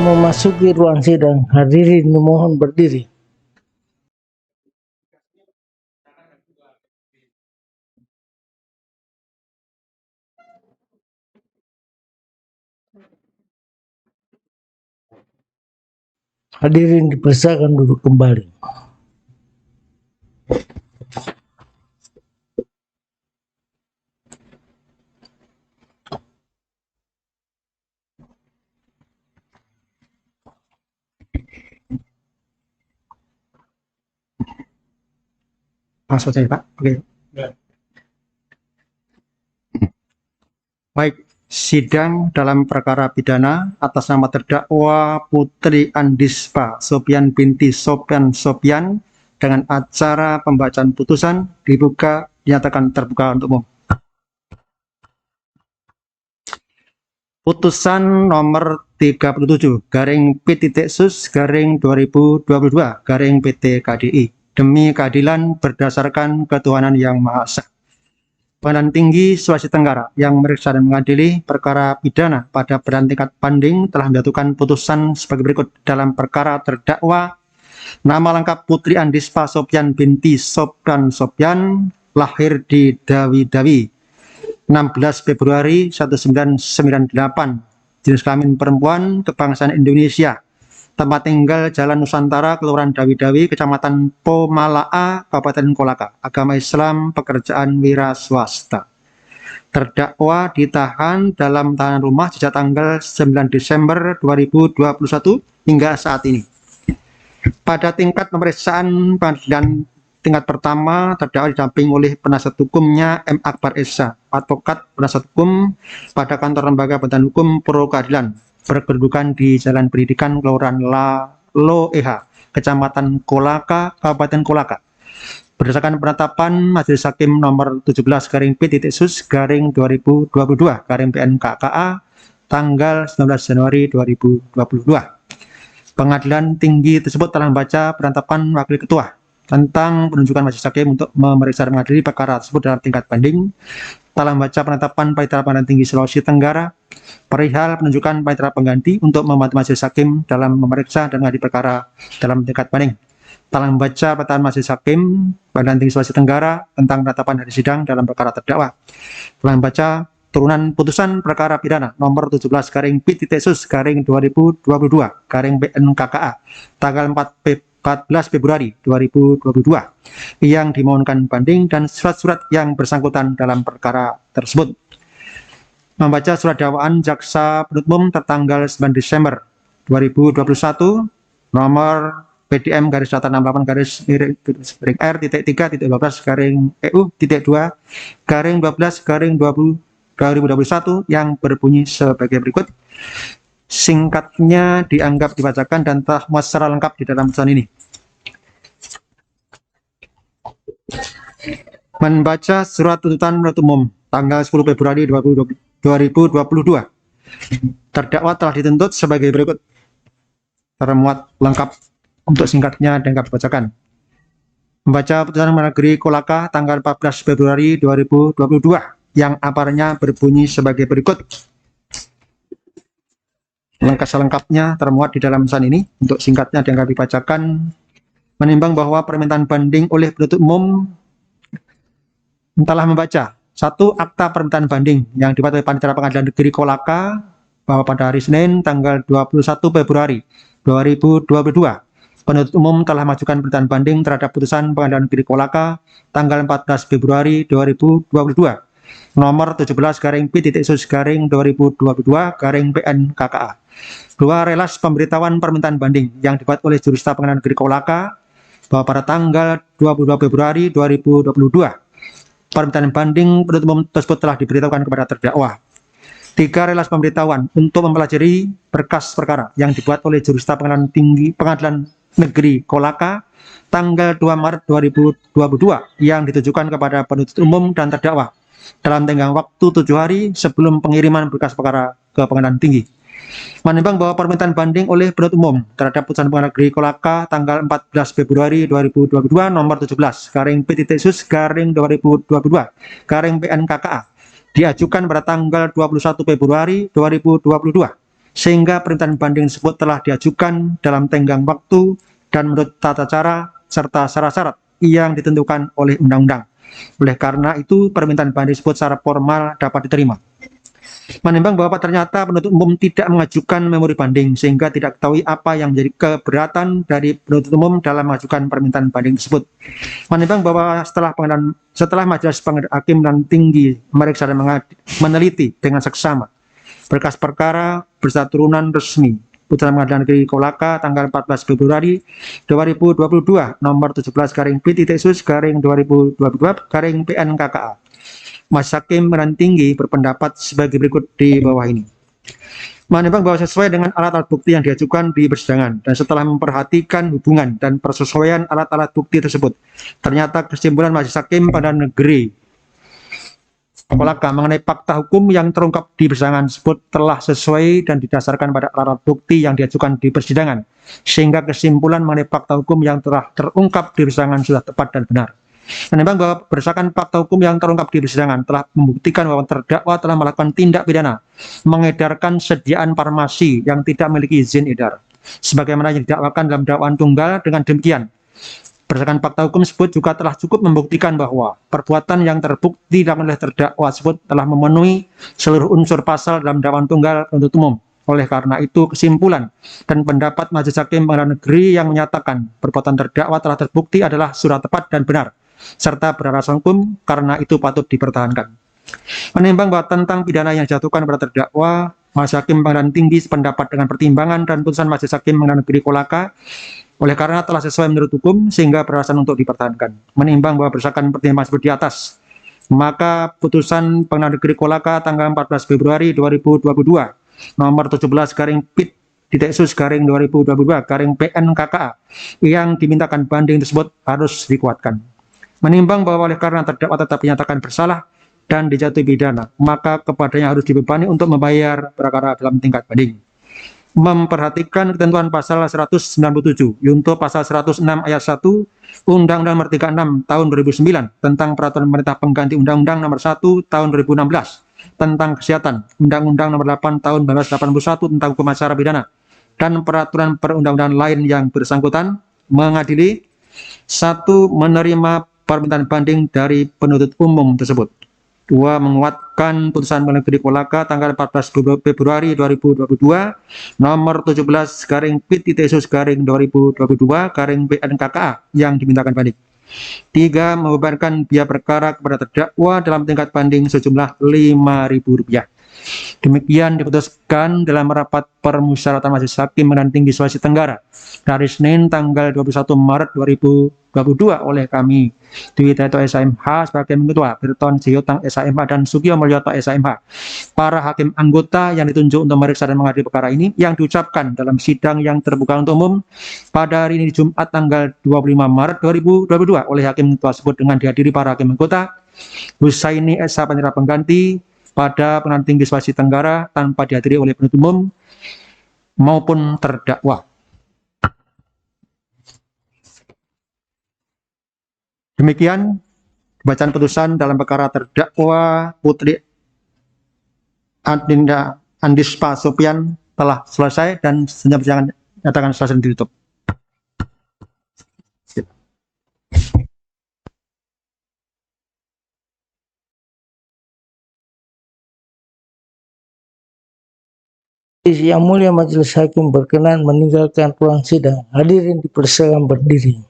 memasuki ruang sidang. Hadirin dimohon berdiri. Hadirin dipersilakan duduk kembali. Langsung saja, Pak. Oke. Baik, sidang dalam perkara pidana atas nama terdakwa Putri Andispa Sopyan binti Sopyan dengan acara pembacaan putusan dinyatakan terbuka untuk umum. Putusan nomor 37 garing P.Sus garing 2022 garing PT KDI demi keadilan berdasarkan ketuhanan yang Maha Esa. Pengadilan Tinggi Sulawesi Tenggara yang memeriksa dan mengadili perkara pidana pada peradilan tingkat banding telah menjatuhkan putusan sebagai berikut dalam perkara terdakwa nama lengkap Putri Andispa Sopyan binti Sopyan lahir di Dawi-Dawi 16 Februari 1998, jenis kelamin perempuan, kebangsaan Indonesia, tempat tinggal Jalan Nusantara, Kelurahan Dawi-Dawi, Kecamatan Pomalaa, Kabupaten Kolaka, agama Islam, pekerjaan wira swasta. Terdakwa ditahan dalam tahanan rumah sejak tanggal 9 Desember 2021 hingga saat ini. Pada tingkat pemeriksaan pengadilan tingkat pertama, terdakwa didampingi oleh penasihat hukumnya M. Akbar Esa, advokat penasihat hukum pada kantor lembaga bantuan hukum pro keadilan, berkedudukan di Jalan Pendidikan Kelurahan Loeha, Kecamatan Kolaka, Kabupaten Kolaka. Berdasarkan penetapan Majelis Hakim nomor 17 garing P.Sus garing 2022 garing PN-KKA tanggal 19 Januari 2022. Pengadilan tinggi tersebut telah membaca penetapan Wakil Ketua tentang penunjukan Majelis Hakim untuk memeriksa dan mengadili perkara tersebut dalam tingkat banding, telah membaca penetapan Panitera Pengadilan Tinggi Sulawesi Tenggara perihal penunjukan panitera pengganti untuk membantu Majelis Hakim dalam memeriksa dan mengadili perkara dalam tingkat banding, telah membaca penetapan Majelis Hakim Pengadilan Tinggi Sulawesi Tenggara tentang penetapan hari sidang dalam perkara terdakwa, telah membaca turunan putusan perkara pidana nomor 17 garing P.Sus garing 2022 garing PN-KKA tanggal 14 Februari 2022 yang dimohonkan banding dan surat-surat yang bersangkutan dalam perkara tersebut. Membaca surat dakwaan jaksa penuntut umum tertanggal 9 Desember 2021 nomor PDM garis data 68 garis miring R.3.12 garing EU.2 garing 12 garing 2021 yang berbunyi sebagai berikut. Singkatnya dianggap dibacakan dan telah muat secara lengkap di dalam putusan ini. Membaca surat tuntutan penuntut umum tanggal 10 Februari 2022. Terdakwa telah dituntut sebagai berikut. Termuat lengkap untuk singkatnya dianggap dibacakan. Membaca putusan Negeri Kolaka tanggal 14 Februari 2022 yang aparnya berbunyi sebagai berikut. Lengkap selengkapnya termuat di dalam putusan ini. Untuk singkatnya dianggap dibacakan. Menimbang bahwa permintaan banding oleh penuntut umum telah membaca satu akta permintaan banding yang dibuat oleh Panitera Pengadilan Negeri Kolaka bahwa pada hari Senin tanggal 21 Februari 2022 penuntut umum telah mengajukan permintaan banding terhadap putusan Pengadilan Negeri Kolaka tanggal 14 Februari 2022 nomor 17 garing P.Sus garing 2022 garing PN-KKA. Dua relas pemberitahuan permintaan banding yang dibuat oleh Jurista Pengadilan Negeri Kolaka bahwa pada tanggal 22 Februari 2022 permintaan banding penuntut umum tersebut telah diberitahukan kepada terdakwa. Tiga relas pemberitahuan untuk mempelajari berkas perkara yang dibuat oleh Jurista Pengadilan Negeri Kolaka tanggal 2 Maret 2022 yang ditujukan kepada penuntut umum dan terdakwa dalam tenggang waktu 7 hari sebelum pengiriman berkas perkara ke Pengadilan Tinggi. Menimbang bahwa permintaan banding oleh penuntut umum terhadap putusan Pengadilan Negeri Kolaka tanggal 14 Februari 2022 nomor 17 garing P.Sus garing 2022 garing PN-KKA diajukan pada tanggal 21 Februari 2022 sehingga permintaan banding tersebut telah diajukan dalam tenggang waktu dan menurut tata cara serta syarat-syarat yang ditentukan oleh undang-undang. Oleh karena itu, permintaan banding tersebut secara formal dapat diterima. Menimbang bahwa ternyata penuntut umum tidak mengajukan memori banding sehingga tidak ketahui apa yang menjadi keberatan dari penuntut umum dalam mengajukan permintaan banding tersebut. Menimbang bahwa setelah Majelis Hakim dan Tinggi memeriksa dan meneliti dengan seksama berkas perkara beserta turunan resmi Putusan Pengadilan Negeri Kolaka tanggal 14 Februari 2022 nomor 17/P-Sus/2022/PN-KKA. Majelis Hakim Pengadilan Tinggi berpendapat sebagai berikut di bawah ini. Menimbang bahwa sesuai dengan alat-alat bukti yang diajukan di persidangan dan setelah memperhatikan hubungan dan persesuaian alat-alat bukti tersebut, ternyata kesimpulan Majelis Hakim Pengadilan Negeri Kolaka mengenai fakta hukum yang terungkap di persidangan tersebut telah sesuai dan didasarkan pada alat bukti yang diajukan di persidangan, sehingga kesimpulan mengenai fakta hukum yang telah terungkap di persidangan sudah tepat dan benar. Menimbang bahwa berdasarkan fakta hukum yang terungkap di persidangan telah membuktikan bahwa terdakwa telah melakukan tindak pidana mengedarkan sediaan farmasi yang tidak memiliki izin edar, sebagaimana yang didakwakan dalam dakwaan tunggal. Dengan demikian, berdasarkan fakta hukum tersebut juga telah cukup membuktikan bahwa perbuatan yang terbukti dilakukan oleh terdakwa tersebut telah memenuhi seluruh unsur pasal dalam dakwaan tunggal penuntut umum. Oleh karena itu, kesimpulan dan pendapat Majelis Hakim Pengadilan Negeri yang menyatakan perbuatan terdakwa telah terbukti adalah sudah tepat dan benar, serta beralasan hukum, karena itu patut dipertahankan. Menimbang bahwa tentang pidana yang dijatuhkan kepada terdakwa, Majelis Hakim Pengadilan Tinggi sependapat dengan pertimbangan dan putusan Majelis Hakim Pengadilan Negeri Kolaka, oleh karena telah sesuai menurut hukum sehingga beralasan untuk dipertahankan. Menimbang bahwa berdasarkan pertimbangan seperti atas, maka putusan Pengadilan Negeri Kolaka tanggal 14 Februari 2022 nomor 17/Pit-Sus/2022/PN-KKA yang dimintakan banding tersebut harus dikuatkan. Menimbang bahwa oleh karena terdakwa tetap dinyatakan bersalah dan dijatuhi pidana, maka kepadanya harus dibebani untuk membayar perkara dalam tingkat banding. Memperhatikan ketentuan pasal 197 junto pasal 106 ayat 1 Undang-Undang Nomor 36 Tahun 2009 tentang Peraturan Pemerintah Pengganti Undang-Undang Nomor 1 Tahun 2016 tentang Kesehatan, Undang-Undang Nomor 8 Tahun 1981 tentang Hukum Acara Pidana, dan peraturan perundang-undangan lain yang bersangkutan, mengadili: 1. Menerima permintaan banding dari penuntut umum tersebut. 2. Menguatkan putusan Pengadilan Negeri Kolaka tanggal 14 Februari 2022 nomor 17/Pit-Sus/2022/PN-KKA yang dimintakan banding. 3. Membebankan biaya perkara kepada terdakwa dalam tingkat banding sejumlah Rp5.000. Demikian diputuskan dalam rapat permusyawaratan Majelis Hakim Pengadilan Tinggi Sulawesi Tenggara hari Senin tanggal 21 Maret 2022 oleh kami, Dwi Taito SHMH sebagai Ketua, Birton Siyotang SHMH dan Sugio Mulyoto SHMH, para hakim anggota yang ditunjuk untuk memeriksa dan mengadili perkara ini, yang diucapkan dalam sidang yang terbuka untuk umum pada hari ini Jumat tanggal 25 Maret 2022 oleh hakim tersebut dengan dihadiri para hakim anggota Husaini SH Panitera Pengganti pada Pengadilan Tinggi Sulawesi Tenggara tanpa dihadiri oleh penuntut umum maupun terdakwa. Demikian bacaan putusan dalam perkara terdakwa Putri Adinda Andispa Sopian telah selesai dan sidang nyatakan selesai dan ditutup. Yang Mulia Majelis Hakim berkenan meninggalkan ruang sidang. Hadirin dipersilakan berdiri.